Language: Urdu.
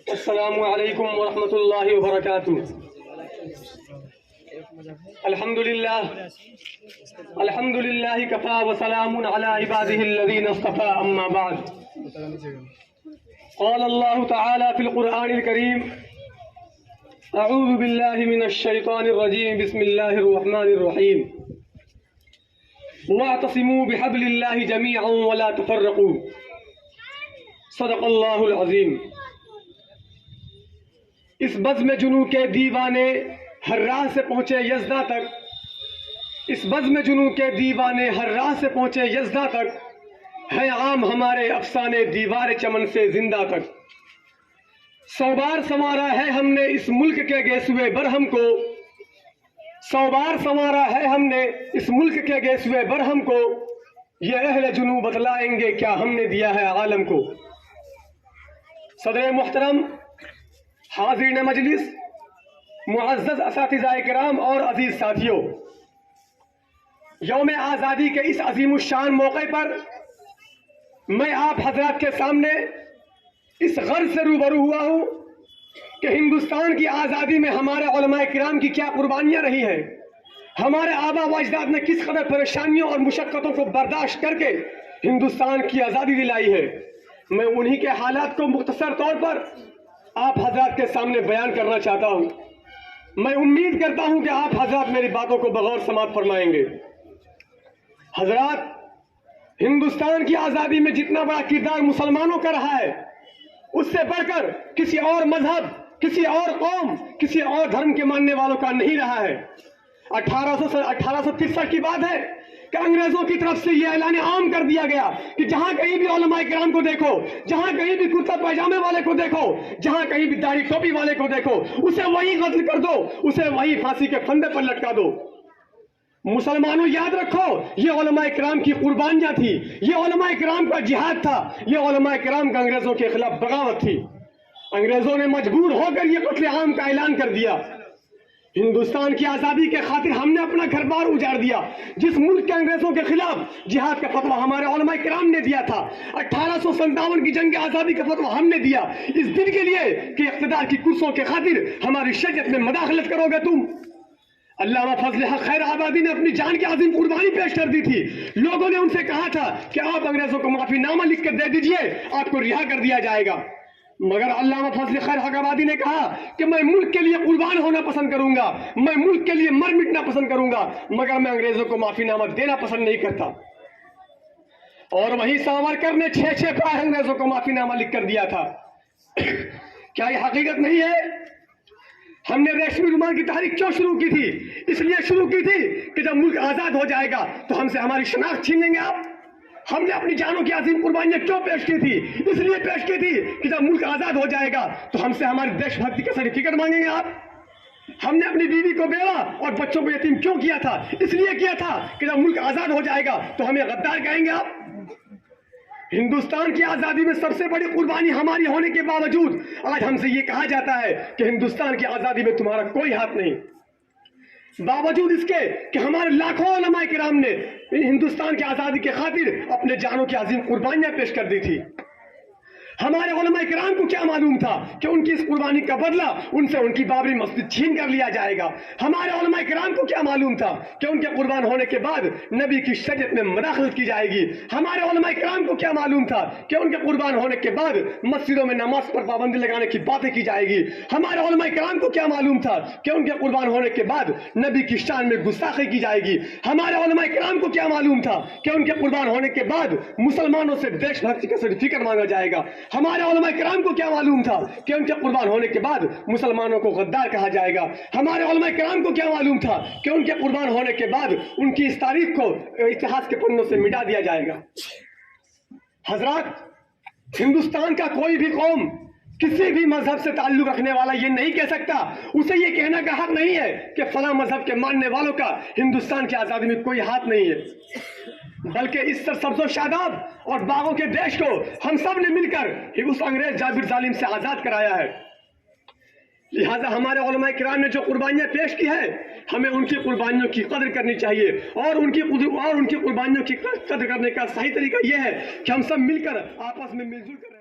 السلام علیکم ورحمۃ اللہ وبرکاتہ۔ الحمد للہ کفا وسلام علی عباده الذین اصطفى اما بعد۔ قال اللہ تعالی فی القرآن الکریم اعوذ باللہ من الشیطان الرجیم بسم اللہ الرحمن الرحیم واعتصموا بحبل اللہ جمیعا ولا تفرقوا صدق اللہ العظیم۔ اس بزم جنوں کے دیوانے ہر راہ سے پہنچے یزداں تک، اس بزم جنوں کے دیوانے ہر راہ سے پہنچے یزداں تک، ہے عام ہمارے افسانے دیوار چمن سے زندہ تک۔ 100 بار سنوارا ہے ہم نے اس ملک کے گیسوئے برہم کو، 100 بار سنوارا ہے ہم نے اس ملک کے گیسوئے برہم کو، یہ اہل جنوں بتلائیں گے کیا ہم نے دیا ہے عالم کو۔ صدر محترم، حاضرین مجلس، معزز اساتذہ کرام اور عزیز ساتھیوں، یوم آزادی کے اس عظیم الشان موقع پر میں آپ حضرات کے سامنے اس غرض سے روبرو ہوا ہوں کہ ہندوستان کی آزادی میں ہمارے علماء کرام کی کیا قربانیاں رہی ہیں، ہمارے آبا و اجداد نے کس قدر پریشانیوں اور مشقتوں کو برداشت کر کے ہندوستان کی آزادی دلائی ہے۔ میں انہی کے حالات کو مختصر طور پر آپ حضرات کے سامنے بیان کرنا چاہتا ہوں۔ میں امید کرتا ہوں کہ آپ حضرات میری باتوں کو بغور سماعت فرمائیں گے۔ حضرات، ہندوستان کی آزادی میں جتنا بڑا کردار مسلمانوں کا رہا ہے، اس سے بڑھ کر کسی اور مذہب، کسی اور قوم، کسی اور دھرم کے ماننے والوں کا نہیں رہا ہے۔ 1863 کی بات ہے کہ انگریزوں کی طرف سے یہ اعلان عام کر دیا گیا کہ جہاں کہیں بھی علماء کرام کو دیکھو، جہاں کہیں بھی کرتا پاجامے والے کو دیکھو، جہاں کہیں بھی داڑھی ٹوپی والے کو دیکھو، اسے وہی قتل کر دو، اسے وہی پھانسی کے پھندے پر لٹکا دو۔ مسلمانوں یاد رکھو، یہ علماء کرام کی قربانیاں تھی، یہ علماء کرام کا جہاد تھا، یہ علماء کرام کا انگریزوں کے خلاف بغاوت تھی۔ انگریزوں نے مجبور ہو کر یہ قتل عام کا اعلان کر دیا۔ ہندوستان کی آزادی کے خاطر ہم نے اپنا گھر بار اجاڑ دیا۔ جس ملک کے انگریزوں کے خلاف جہاد کا فتویٰ ہمارے علماء کرام نے دیا تھا، 1857 کی جنگ آزادی کا فتویٰ ہم نے دیا، اس دن کے لیے کہ اقتدار کی کرسیوں کے خاطر ہماری شریعت میں مداخلت کرو گے تم۔ علامہ فضل حق خیر آبادی نے اپنی جان کی عظیم قربانی پیش کر دی تھی۔ لوگوں نے ان سے کہا تھا کہ آپ انگریزوں کو معافی نامہ لکھ کر دے دیجئے، آپ کو رہا کر دیا جائے گا۔ مگر علامہ فضل خیر حق آبادی نے کہا کہ میں ملک کے لیے قربان ہونا پسند کروں گا، میں ملک کے لیے مر مٹنا پسند کروں گا، مگر میں انگریزوں کو معافی نامہ دینا پسند نہیں کرتا۔ اور وہیں ساورکر نے 6 بار انگریزوں کو معافی نامہ لکھ کر دیا تھا۔ کیا یہ حقیقت نہیں ہے؟ ہم نے ریشمی رومال کی تحریک کیوں شروع کی تھی؟ اس لیے شروع کی تھی کہ جب ملک آزاد ہو جائے گا تو ہم سے ہماری شناخت چھین لیں گے آپ۔ ہم نے اپنی جانوں کی عظیم قربانیاں کیوں پیش کی تھی؟ اس لیے پیش کی تھی کہ جب ملک آزاد ہو جائے گا تو ہم سے ہماری دیش بھکتی کا سرٹیفکیٹ مانگیں گے آپ۔ ہم نے اپنی بیوی کو بیوہ اور بچوں کو یتیم کیوں کیا تھا؟ اس لیے کیا تھا کہ جب ملک آزاد ہو جائے گا تو ہمیں غدار کہیں گے آپ۔ ہندوستان کی آزادی میں سب سے بڑی قربانی ہماری ہونے کے باوجود آج ہم سے یہ کہا جاتا ہے کہ ہندوستان کی آزادی میں تمہارا کوئی ہاتھ نہیں، باوجود اس کے کہ ہمارے لاکھوں علماء کرام نے ہندوستان کی آزادی کے خاطر اپنے جانوں کی عظیم قربانیاں پیش کر دی تھی۔ ہمارے علماء کرام کو کیا معلوم تھا کہ ان کی اس قربانی کا بدلہ ان سے ان کی بابری مسجد چھین کر لیا جائے گا؟ ہمارے علماء کرام کو کیا معلوم تھا کہ ان کے قربان ہونے کے بعد نبی کی شریعت میں مداخلت کی جائے گی؟ ہمارے علماء کرام کو کیا معلوم تھا کہ ان کے قربان ہونے کے بعد مسجدوں میں نماز پر پابندی لگانے کی باتیں کی جائے گی؟ ہمارے علماء کرام کو کیا معلوم تھا کہ ان کے قربان ہونے کے بعد نبی کی شان میں گستاخی کی جائے گی؟ ہمارے علماء کرام کو کیا معلوم تھا کہ ان کے قربان ہونے کے بعد مسلمانوں سے دیش بھکتی کا سرٹیفکیٹ مانگا جائے گا؟ ہمارے علماء کرام کو کیا معلوم تھا کہ ان کے قربان ہونے کے بعد مسلمانوں کو غدار کہا جائے گا؟ ہمارے علماء کرام کو کیا معلوم تھا کہ ان کے قربان ہونے کے بعد ان کی اس تاریخ کو اتہاس کے پنوں سے مٹا دیا جائے گا؟ حضرات، ہندوستان کا کوئی بھی قوم کسی بھی مذہب سے تعلق رکھنے والا یہ نہیں کہہ سکتا، اسے یہ کہنا کا حق نہیں ہے کہ فلاں مذہب کے ماننے والوں کا ہندوستان کی آزادی میں کوئی ہاتھ نہیں ہے، بلکہ اس سرسبز و شاداب اور باغوں کے دیش کو ہم سب نے مل کر اس انگریز جابر ظالم سے آزاد کرایا ہے۔ لہٰذا ہمارے علماء کرام نے جو قربانیاں پیش کی ہے، ہمیں ان کی قربانیوں کی قدر کرنی چاہیے، اور ان کی قربانیوں کی قدر کرنے کا صحیح طریقہ یہ ہے کہ ہم سب مل کر آپس میں مل جل کر